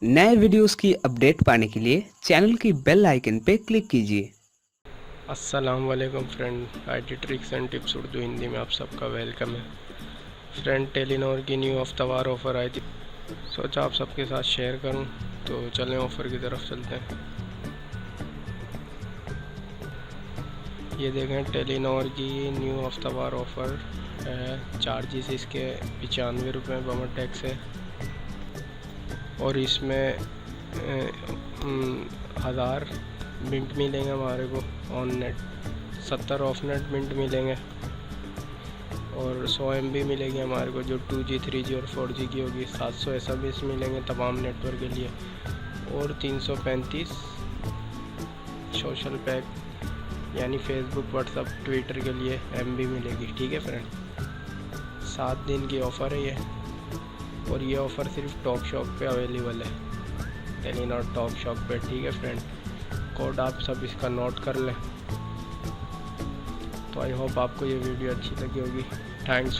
नए वीडियोस की अपडेट पाने के लिए चैनल की बेल आइकन पे क्लिक कीजिए। अस्सलाम वालेकुम friend, IT tricks and tips Urdu Hindi में आप सबका वेलकम है। फ्रेंड, टेलीनॉर की न्यू हफ्ता वार ऑफ़र आई थी, सोचा आप सबके साथ शेयर करूं, तो चलें ऑफ़र की तरफ चलते हैं। ये देखें, टेलीनॉर की न्यू हफ्ता वार ऑफ़र है। चार्जेस इसके 95 रुपये बमर टैक्स है और इसमें 1000 मिनट मिलेंगे हमारे को on net, 70 of net minute मिलेंगे और 100 MB मिलेगी हमारे को, जो 2G 3G और 4G की होगी। 700 SMS मिलेंगे तमाम नेटवर्क के लिए और 335 सोशल पैक यानी फेसबुक, व्हाट्सअप, ट्विटर के लिए MB मिलेगी। ठीक है फ्रेंड, 7 दिन की ऑफ़र है ये और ये ऑफ़र सिर्फ टॉक शॉप पे अवेलेबल है, टेलीनॉर टॉक शॉप पे। ठीक है फ्रेंड, कोड आप सब इसका नोट कर लें। तो आई होप आपको ये वीडियो अच्छी लगी होगी। थैंक्स।